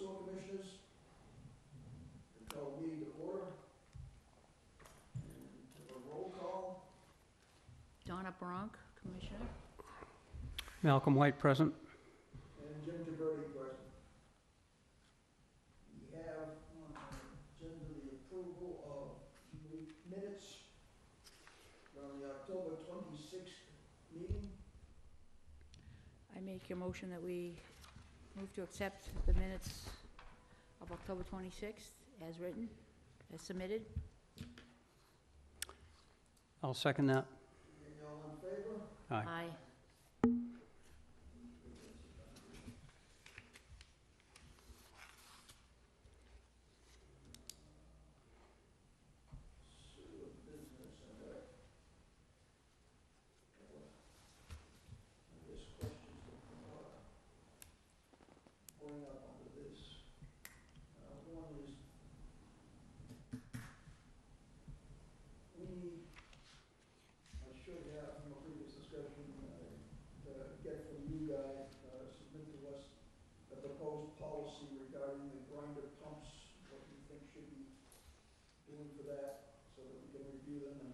Sewer Commissioners. The call meeting to order. And have a roll call. Donna Bronk, Commissioner. Malcolm White, present. And Jim Gibberti present. We have on our agenda the approval of minutes from the October 26th meeting. I make a motion that we move to accept the minutes of October 26th as written, as submitted. I'll second that. And all in favor? Aye. Sewer business and I guess questions that we want to bring up under this. One is, I should have, from a previous discussion, get from you guys, submit to us a proposed policy regarding the grinder pumps, what you think should be doing for that, so that we can review them and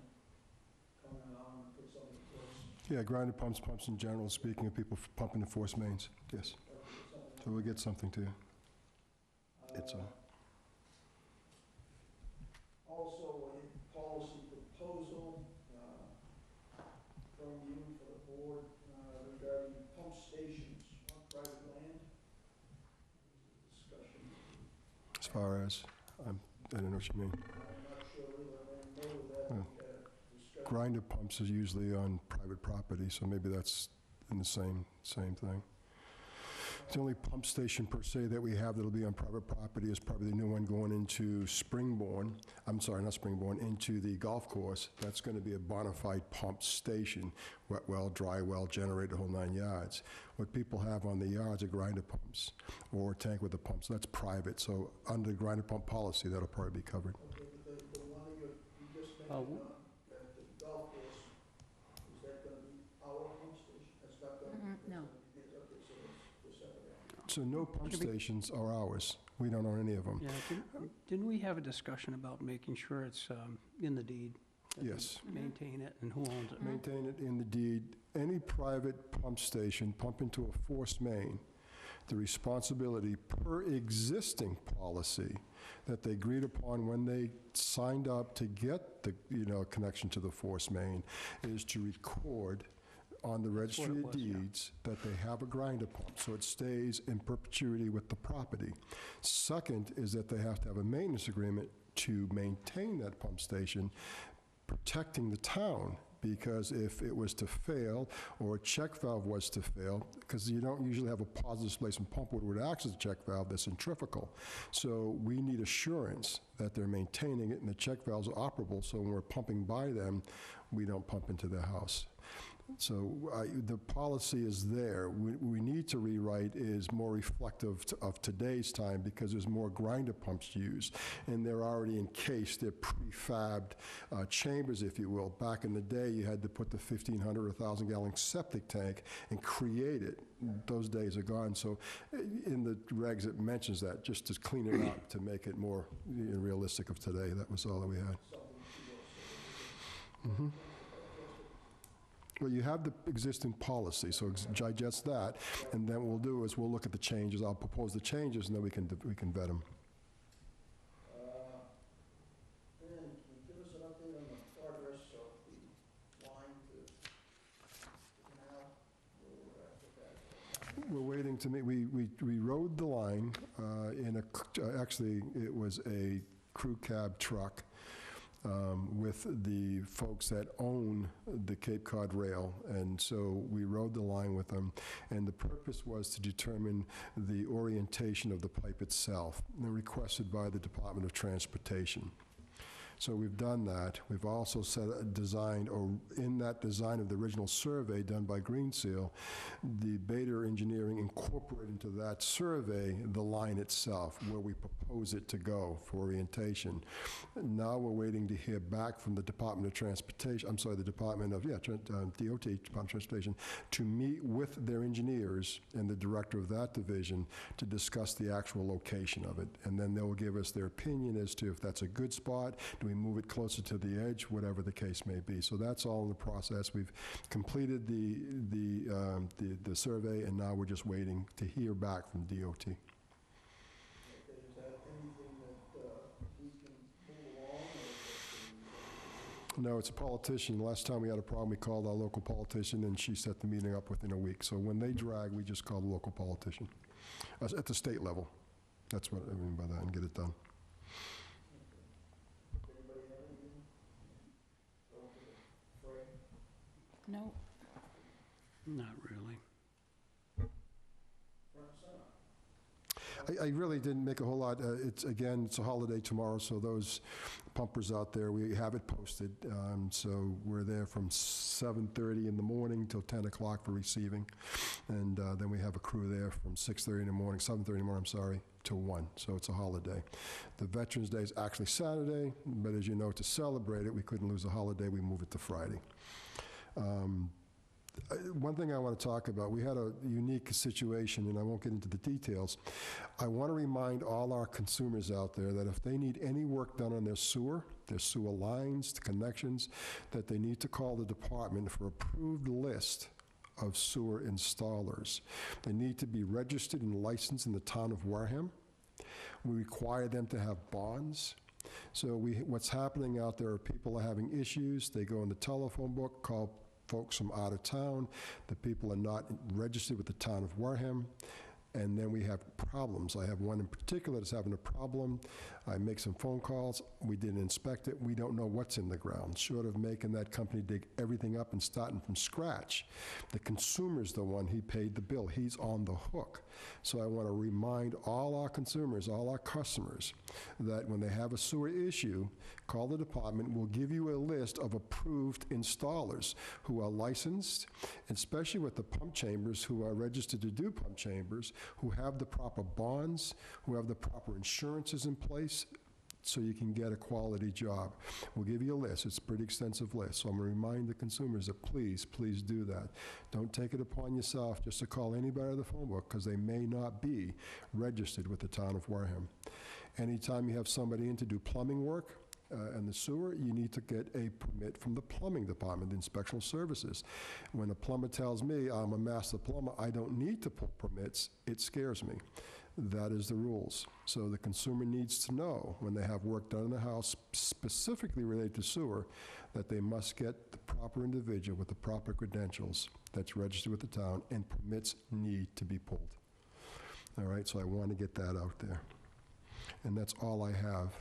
come on and put something in place. Yeah, grinder pumps, pumps in general, speaking of people pumping the force mains, yes. So we'll get something to you. It's Also, a policy proposal from you for the board regarding pump stations on private land. Discussion. as far as, I don't know what you mean. I'm not sure whether I know that. Yeah. Discussion. Grinder pumps is usually on private property, so maybe that's in the same thing. The only pump station per se that we have that'll be on private property is probably the new one going into Springbourne. I'm sorry, not Springbourne, into the golf course. That's going to be a bona fide pump station, wet well, dry well, generator, whole 9 yards. What people have on the yards are grinder pumps or a tank with a pump, so that's private. So under the grinder pump policy, that'll probably be covered. Okay, but the one that you just Oh, mentioned at the golf course, is that going to be our pump station? That's not going to? No. Okay, so it's separate. So no pump Should we- stations are ours. We don't own any of them. Yeah, didn't we have a discussion about making sure it's in the deed? that we Yes. Maintain it, and who owns it? Maintain it in the deed. Any private pump station pump into a force main, the responsibility per existing policy that they agreed upon when they signed up to get the, connection to the force main is to record on the That's what registry it of was, yeah. deeds that they have a grinder pump, so it stays in perpetuity with the property. Second is that they have to have a maintenance agreement to maintain that pump station, protecting the town, because if it was to fail, or a check valve was to fail, because you don't usually have a positive displacement pump would access a check valve that's centrifugal. So we need assurance that they're maintaining it and the check valves are operable, so when we're pumping by them, we don't pump into their house. So the policy is there. We need to rewrite is more reflective of today's time, because there's more grinder pumps used, and they're already encased. They're prefabbed chambers, if you will. Back in the day, you had to put the 1,500 or 1,000-gallon septic tank and create it. Those days are gone. So in the regs, it mentions that, just to clean it up, to make it more realistic of today. That was all that we had. Mm-hmm. Well, you have the existing policy, so digest that, and then what we'll do is we'll look at the changes. I'll propose the changes, and then we can vet them. And can you give us an update on the progress of the line to the canal? Where we're at with that? We're waiting to meet, we rode the line in actually, it was a crew cab truck with the folks that own the Cape Cod Rail, and so we rode the line with them, and the purpose was to determine the orientation of the pipe itself, requested by the Department of Transportation. So we've done that. We've also designed, or in that design of the original survey done by Green Seal, the Bader Engineering incorporated into that survey the line itself, where we propose propose it to go for orientation. Now we're waiting to hear back from the Department of Transportation, I'm sorry, the Department of, DOT, Department of Transportation, to meet with their engineers and the director of that division to discuss the actual location of it. And then they'll give us their opinion as to if that's a good spot, do we move it closer to the edge, whatever the case may be. So that's all in the process. We've completed the survey, and now we're just waiting to hear back from DOT. Okay, is that anything that we can move along, or is that No, it's a politician. Last time we had a problem, we called our local politician, and she set the meeting up within a week. So when they drag, we just call the local politician. At the state level. That's what I mean by that, and get it done. anybody have anything? Frank? No? Not really. I really didn't make a whole lot. It's a holiday tomorrow, so those pumpers out there, we have it posted. So we're there from 7:30 in the morning till 10 o'clock for receiving. And then we have a crew there from 6:30 in the morning, 7:30 in the morning, I'm sorry, till 1. So it's a holiday. The Veterans Day is actually Saturday, but as you know, to celebrate it, we couldn't lose a holiday. We move it to Friday. One thing I want to talk about, we had a unique situation, and I won't get into the details. I want to remind all our consumers out there that if they need any work done on their sewer lines, the connections, that they need to call the department for approved list of sewer installers. They need to be registered and licensed in the town of Wareham. We require them to have bonds. So what's happening out there are people are having issues. They go in the telephone book, call folks from out of town. The people are not registered with the town of Wareham. And then we have problems. I have one in particular that's having a problem. I make some phone calls. We didn't inspect it. We don't know what's in the ground. Short of making that company dig everything up and starting from scratch, the consumer's the one, he paid the bill. He's on the hook. So I want to remind all our consumers, all our customers, that when they have a sewer issue, call the department. We'll give you a list of approved installers who are licensed, especially with the pump chambers who are registered to do pump chambers, who have the proper bonds, who have the proper insurances in place, so you can get a quality job. We'll give you a list. It's a pretty extensive list. So I'm going to remind the consumers that please do that. Don't take it upon yourself just to call anybody on the phone book, because they may not be registered with the town of Wareham. Anytime you have somebody in to do plumbing work, and the sewer, you need to get a permit from the plumbing department, the inspectional services. When a plumber tells me I'm a master plumber, I don't need to pull permits, it scares me. That is the rules. So the consumer needs to know when they have work done in the house specifically related to sewer, that they must get the proper individual with the proper credentials that's registered with the town, and permits need to be pulled. All right, so I want to get that out there. And that's all I have,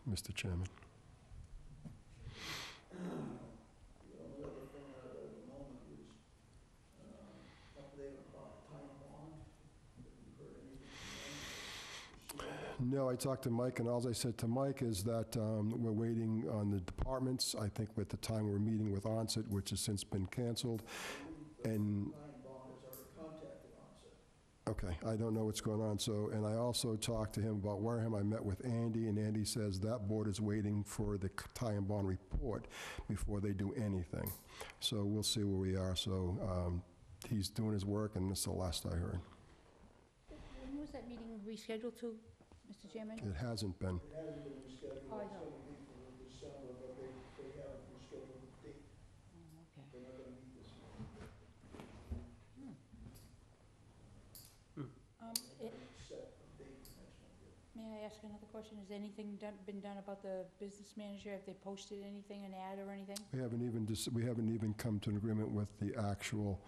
Mr. Chairman. The only other thing I have at the moment is update about time bond. Have you heard anything from them? No, I talked to Mike, and all I said to Mike is that we're waiting on the departments. I think at the time we're meeting with Onset, which has since been canceled. And Time bond has already contacted Onset. okay, I don't know what's going on. So, and I also talked to him about Wareham. I met with Andy, and Andy says that board is waiting for the tie and bond report before they do anything. So we'll see where we are. So he's doing his work, and this is the last I heard. When was that meeting rescheduled to, Mr. Chairman? It hasn't been. It hasn't been rescheduled. Oh, I It's know. going to be for December, but they haven't rescheduled the date. Oh, okay. They're not going to meet this month. Set a date for next month yet. May I ask another question? Has anything been done about the business manager? Have they posted anything, an ad or anything? We haven't even come to an agreement with the actual,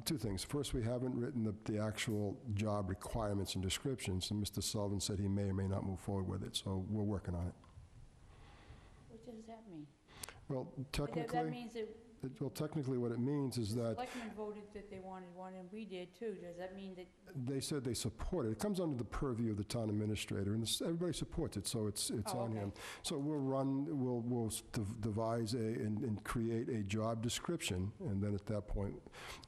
two things. First, we haven't written the actual job requirements and descriptions, and Mr. Sullivan said he may or may not move forward with it, so we're working on it. What does that mean? Well, That technically, means that Well, technically, what it means is The that selectmen voted that they wanted one, and we did too. Does that mean that, they said they support it. It comes under the purview of the town administrator, and everybody supports it, so it's Oh, on okay. him. So we'll devise and create a job description, and then at that point,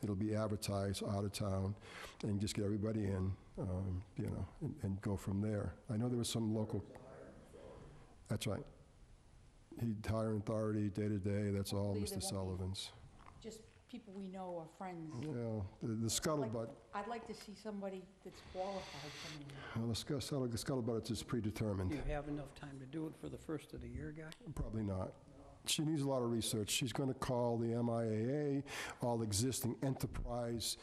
it'll be advertised out of town, and just get everybody in, and go from there. I know there was some local... That's right. He'd hire authority day-to-day, that's all Hopefully Mr. there won't be- Sullivan's. just people we know or friends? Well, the scuttlebutt, I'd like to see somebody that's qualified coming in. well, the scuttlebutt is predetermined. Do you have enough time to do it for the first of the year, Guy? Probably not. She needs a lot of research. She's going to call the MIAA, all existing enterprise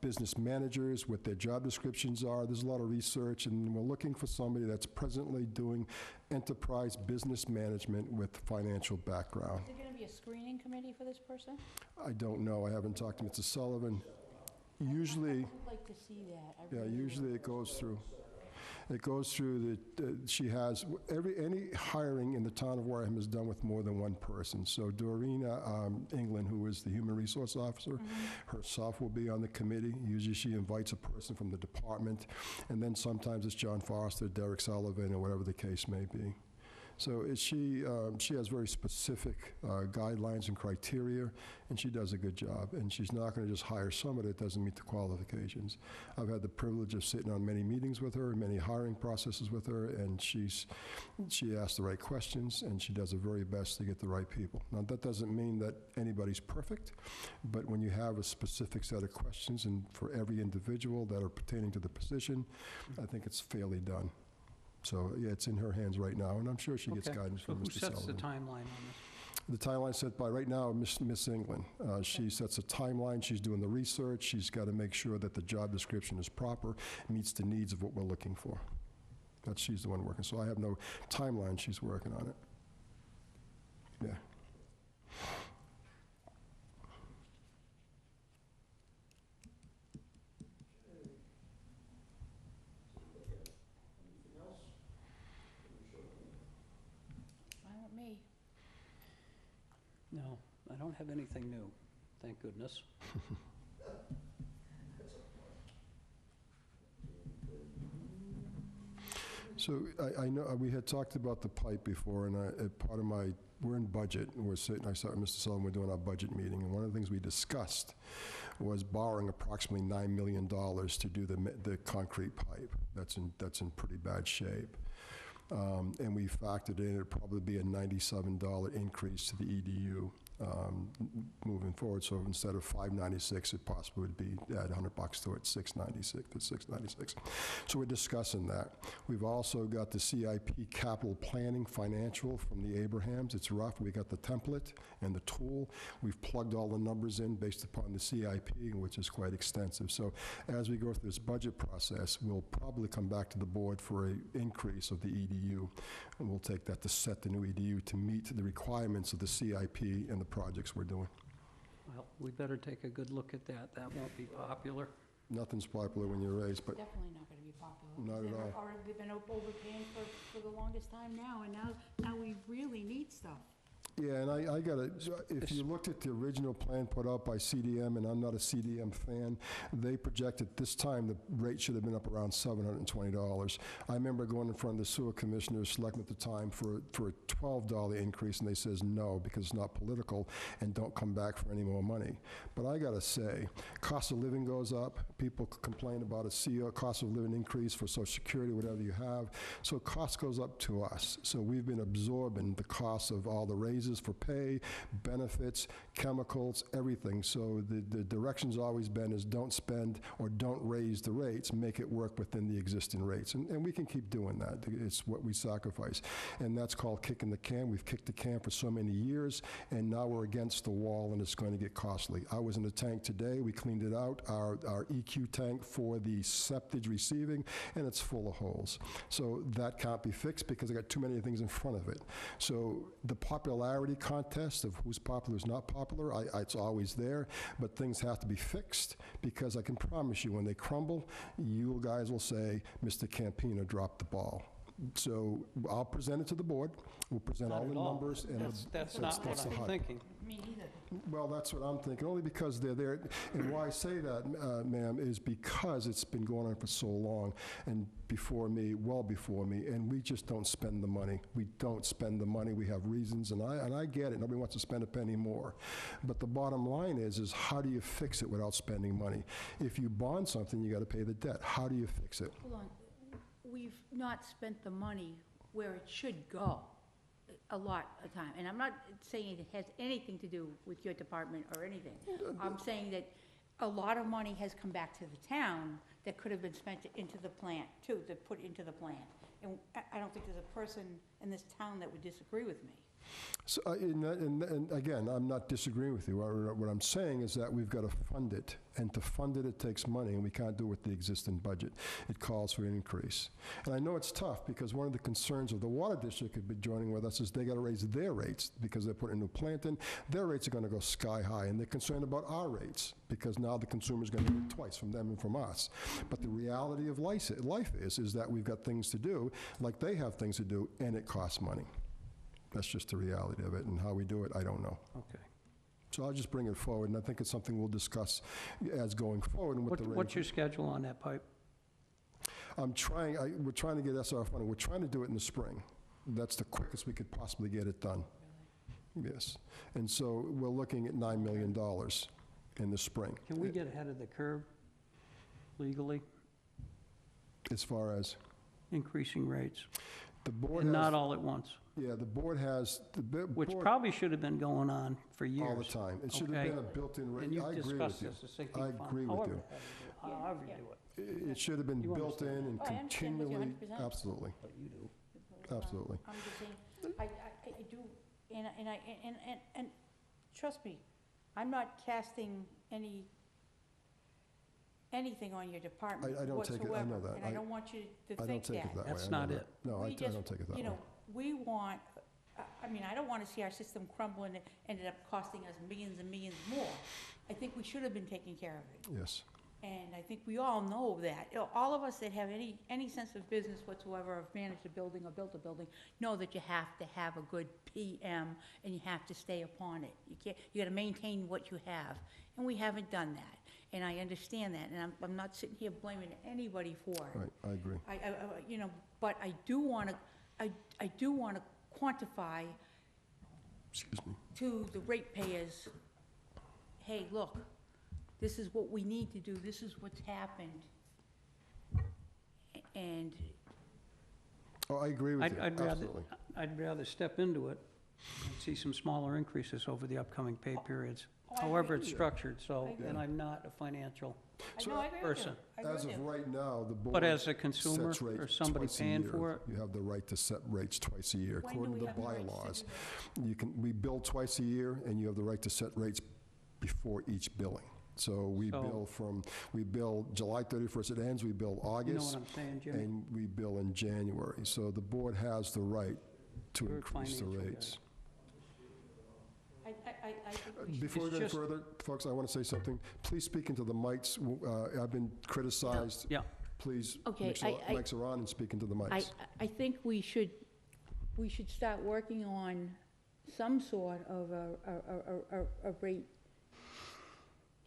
business managers, what their job descriptions are. There's a lot of research, and we're looking for somebody that's presently doing enterprise business management with financial background. Is there going to be a screening committee for this person? I don't know. I haven't talked to Mr. Sullivan. Usually, I would like to see that. I yeah, really would. usually it goes through. It goes through she has, any hiring in the town of Wareham is done with more than one person. So Dorina England, who is the human resource officer, herself will be on the committee. Usually she invites a person from the department, and then sometimes it's John Foster, Derek Sullivan, or whatever the case may be. So she has very specific guidelines and criteria, and she does a good job. And she's not going to just hire somebody that doesn't meet the qualifications. I've had the privilege of sitting on many meetings with her, many hiring processes with her, and she asks the right questions, and she does her very best to get the right people. Now, that doesn't mean that anybody's perfect, but when you have a specific set of questions, and for every individual that are pertaining to the position, I think it's fairly done. So, yeah, it's in her hands right now, and I'm sure she gets Okay. guidance So from who Mr. sets the Sullivan. timeline on this? The timeline set by, right now, Miss England. She sets a timeline, she's doing the research, she's got to make sure that the job description is proper, meets the needs of what we're looking for. She's the one working, so I have no timeline, she's working on it. Yeah. Anything else? Fine with me. No, I don't have anything new, thank goodness. So I know, we had talked about the pipe before, and part of we're in budget, and I saw Mr. Sullivan, we're doing our budget meeting, and one of the things we discussed was borrowing approximately $9 million to do the concrete pipe. That's in pretty bad shape. And we factored in, it'd probably be a $97 increase to the EDU moving forward. So instead of $596, it possibly would be add $100 to it, $696. So we're discussing that. We've also got the CIP capital planning financial from the Abrahams. It's rough. We got the template and the tool. We've plugged all the numbers in based upon the CIP, which is quite extensive. So as we go through this budget process, we'll probably come back to the board for an increase of the EDU, and we'll take that to set the new EDU to meet the requirements of the CIP and the projects we're doing. Well, we better take a good look at that. That won't be popular. Nothing's popular when you're raised, but Definitely not going to be popular. Not at all. They've been overpaying for the longest time now, and now we really need stuff. yeah, and I gotta, if you looked at the original plan put out by CDM, and I'm not a CDM fan, they projected this time the rate should have been up around $720. I remember going in front of the sewer commissioners, selecting at the time for a $12 increase, and they says no, because it's not political, and don't come back for any more money. But I gotta say, cost of living goes up, people complain about a CO, cost of living increase for Social Security, whatever you have, so cost goes up to us. So we've been absorbing the cost of all the raises for pay, benefits, chemicals, everything. So the direction's always been is don't spend or don't raise the rates, make it work within the existing rates. And we can keep doing that. It's what we sacrifice. And that's called kicking the can. We've kicked the can for so many years, and now we're against the wall, and it's going to get costly. I was in the tank today. We cleaned it out, our EQ tank for the septage receiving, and it's full of holes. So that can't be fixed because I got too many things in front of it. So the popularity contest of who's popular, who's not popular, it's always there, but things have to be fixed, because I can promise you when they crumble, you guys will say, Mr. Campino dropped the ball. So I'll present it to the board, we'll present all Not the at all. numbers, and That's not what that's the I'm HUD. thinking. Me neither. Well, that's what I'm thinking, only because they're there. And why I say that, ma'am, is because it's been going on for so long, and before me, well before me, and we just don't spend the money. We don't spend the money. We have reasons, and I get it. Nobody wants to spend a penny more. But the bottom line is how do you fix it without spending money? If you bond something, you got to pay the debt. How do you fix it? Hold on. We've not spent the money where it should go a lot of time. And I'm not saying it has anything to do with your department or anything. I'm saying that a lot of money has come back to the town that could have been spent into the plant, too, to put into the plant. And I don't think there's a person in this town that would disagree with me. So, and again, I'm not disagreeing with you. What I'm saying is that we've got to fund it, and to fund it, it takes money, and we can't do it with the existing budget. It calls for an increase. And I know it's tough, because one of the concerns of the water district who've been joining with us is they got to raise their rates, because they're putting a new plant in. Their rates are going to go sky high, and they're concerned about our rates, because now the consumer's going to get it twice, from them and from us. But the reality of life is that we've got things to do, like they have things to do, and it costs money. That's just the reality of it, and how we do it, I don't know. Okay. So I'll just bring it forward, and I think it's something we'll discuss as going forward. And with the What's your schedule on that pipe? we're trying to get SR funding. We're trying to do it in the spring. That's the quickest we could possibly get it done. Yes. And so we're looking at $9 million in the spring. Can we get ahead of the curve legally, As far as increasing rates? the board And not has, all at once, yeah, the board has, which board probably should have been going on for years. all the time. It should have Okay. been a built-in rate. And you've I agree discussed with you. this, a sinking I fund. agree with However you. However you do it. It should have been You built in understand. and Oh, I understand with you continually, 100%. absolutely, But you do. absolutely. I'm just saying, I do, and trust me, I'm not casting anything on your department I don't take it- I whatsoever. know that. And I don't want you to I think don't take it that way. That's I know not that. it. No, I We just, don't take it that you way. know, we want, I mean, I don't want to see our system crumble and it ended up costing us millions and millions more. I think we should have been taking care of it. Yes. And I think we all know that. You know, all of us that have any sense of business whatsoever, have managed a building or built a building, know that you have to have a good PM and you have to stay upon it. You gotta maintain what you have, and we haven't done that. And I understand that, and I'm not sitting here blaming anybody for it. Right, I agree. You know, but I do wanna quantify Excuse me. to the ratepayers, hey, look, this is what we need to do, this is what's happened. And, Oh, I agree with you, I'd rather, absolutely. I'd rather step into it and see some smaller increases over the upcoming pay periods, oh, I however agree. it's structured, so, I agree. and I'm not a financial, I know, I agree with you. person. I agree As with of you. right now, the board but as a consumer sets rates or somebody twice a paying year. for it, You have the right to set rates twice a year, When do according we to the have the right to bylaws. do We bill twice a year, and you have the right to set rates before each billing. So we So- bill July 31st, it ends, we bill you know August, what I'm saying, Jimmy? and we bill in January. So the board has the right to You're a increase the financial guy. rates. I think we should. Before we It's go any just- further, folks, I want to say something. Please speak into the mics. I've been criticized. Yeah. Please, Okay, mics are on and speak into the mics. I think we should start working on some sort of a rate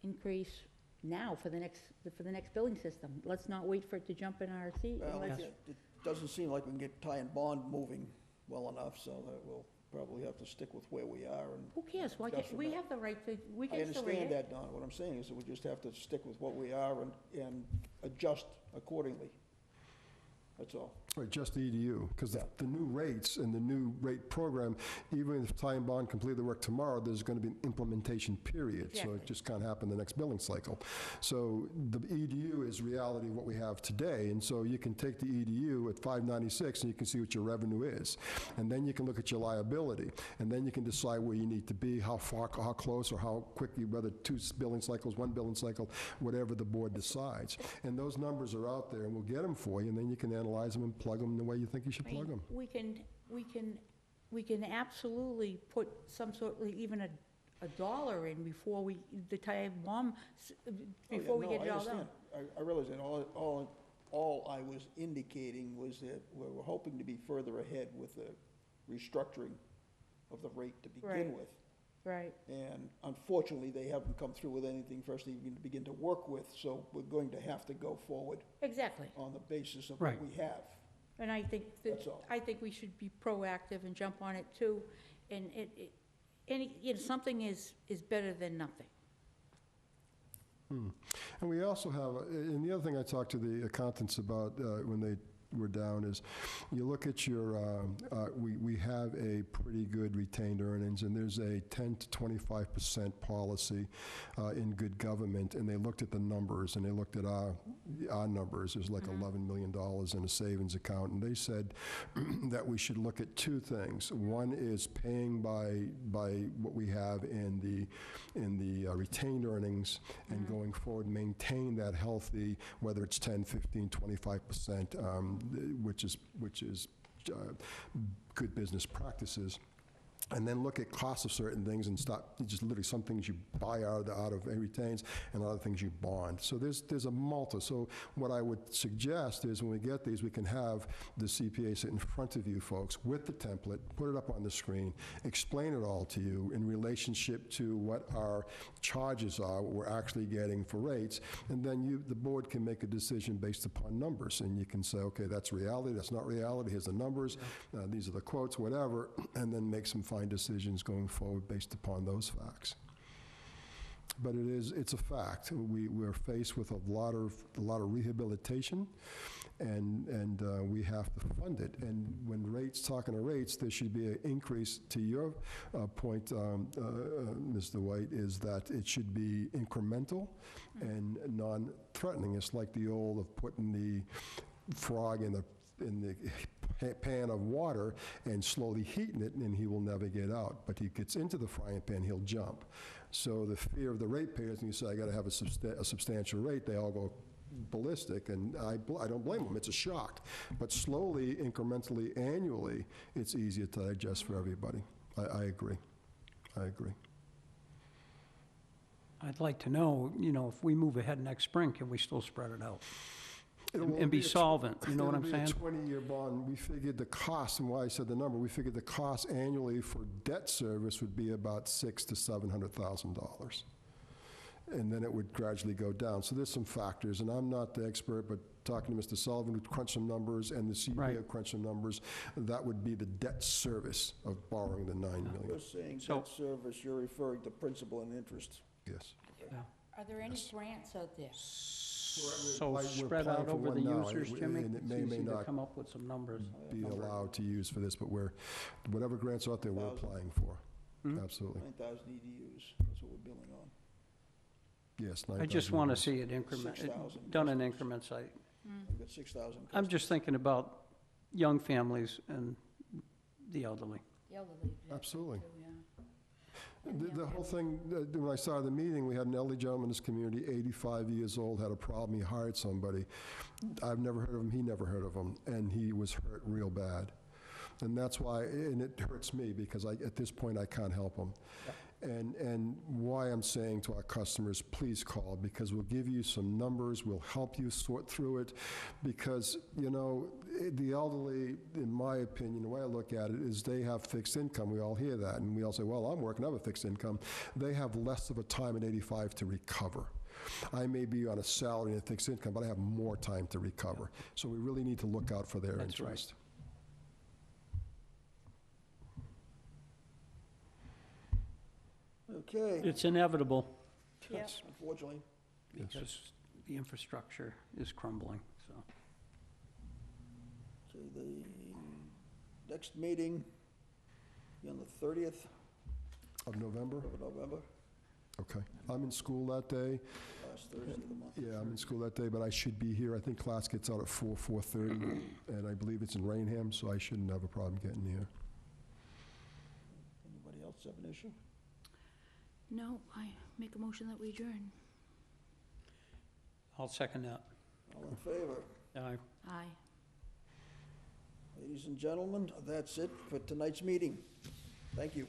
increase now for the next billing system. Let's not wait for it to jump in our seat. Well, Let's- it doesn't seem like we can get tie and bond moving well enough, so that we'll probably have to stick with where we are and. Who cares? Why discuss can't, from we there. have the right to, we I can still rate understand it. that, Don. What I'm saying is that we just have to stick with what we are and adjust accordingly. That's all. Right, just the EDU, because Yeah. the new rates and the new rate program, even if Ty and Bond complete the work tomorrow, there's going to be an implementation period. So Exactly. it just can't happen the next billing cycle. So the EDU is reality of what we have today. And so you can take the EDU at 596 and you can see what your revenue is. And then you can look at your liability. And then you can decide where you need to be, how far, how close, or how quickly, whether 2 billing cycles, 1 billing cycle, whatever the board decides. And those numbers are out there, and we'll get them for you, and then you can analyze them and plug them the way you think you should I mean, plug them. we can absolutely put some sort, like even a dollar in before we, the time bomb, before we get it all done. I realize that. All all I was indicating was that we're hoping to be further ahead with the restructuring of the rate to begin Right. with. Right. And unfortunately, they haven't come through with anything for us to even begin to work with, so we're going to have to go forward Exactly. on the basis of what Right. we have. And I think that, That's all. I think we should be proactive and jump on it too. And something is better than nothing. And we also have, and the other thing I talked to the accountants about when they were down is, you look at your, we have a pretty good retained earnings, and there's a 10 to 25% policy in good government, and they looked at the numbers, and they looked at our numbers. There's like $11 million in a savings account, and they said that we should look at two things. One is paying by what we have in the retained earnings, and going forward, maintain that healthy, whether it's 10, 15, 25%, which is good business practices. And then look at costs of certain things and stop, just literally some things you buy out of retains and other things you bond. So there's a multi. So what I would suggest is when we get these, we can have the CPA sit in front of you folks with the template, put it up on the screen, explain it all to you in relationship to what our charges are, what we're actually getting for rates, and then the board can make a decision based upon numbers. And you can say, okay, that's reality, that's not reality, here's the numbers, these are the quotes, whatever, and then make some fine decisions going forward based upon those facts. But it's a fact. We're faced with a lot of rehabilitation, and we have to fund it. And when talking to rates, there should be an increase. To your point, Mr. White, is that it should be incremental and non-threatening. It's like the old of putting the frog in the pan of water and slowly heating it, and he will never get out. But he gets into the frying pan, he'll jump. So the fear of the ratepayers, and you say, I got to have a substantial rate, they all go ballistic, and I don't blame them. It's a shock. But slowly, incrementally, annually, it's easier to digest for everybody. I agree. I'd like to know, if we move ahead next spring, can we still spread it out? And be solvent, you know what I'm saying? It'll be a 20-year bond. We figured the cost, and why I said the number, we figured the cost annually for debt service would be about $600,000 to $700,000. And then it would gradually go down. So there's some factors, and I'm not the expert, but talking to Mr. Sullivan, who crunched some numbers, and the CPA Right. crunched some numbers, that would be the debt service of borrowing the $9 million. You're saying So- debt service, you're referring to principal and interest. Yes. Are there any grants out there? So We're spread applying out for over the one now, users, Jimmy? and it may It's or may easy to not come up with some numbers. be allowed to use for this, but whatever grants are out there, we're 1,000. applying for. Hmm? Absolutely. 9,000 EDUs, that's what we're billing on. Yes. I just 9,000 want to euros. see it increment, 6,000 done in customers. increments. We've got 6,000 I'm customers. just thinking about young families and the elderly. The elderly. Absolutely. Yeah. The whole thing, when I started the meeting, we had an elderly gentleman in this community, 85 years old, had a problem, he hired somebody. I've never heard of him, he never heard of him, and he was hurt real bad. And that's why, and it hurts me, because at this point, I can't help him. And why I'm saying to our customers, please call, because we'll give you some numbers, we'll help you sort through it, because, the elderly, in my opinion, the way I look at it is they have fixed income. We all hear that, and we all say, well, I'm working, I have a fixed income. They have less of a time at 85 to recover. I may be on a salary and a fixed income, but I have more time to recover. So we really need to look out for their That's right. interest. Okay, It's inevitable Yeah. unfortunately. because the infrastructure is crumbling, so. So the next meeting, be on the 30th Of November? of November, Okay. I'm in school that day. last Thursday of the month. Yeah, I'm in school that day, but I should be here. I think class gets out at 4:30, and I believe it's in Rainham, so I shouldn't have a problem getting here. Anybody else have an issue? No, I make a motion that we adjourn. I'll second that. All in favor? Aye. Aye. Ladies and gentlemen, that's it for tonight's meeting. Thank you.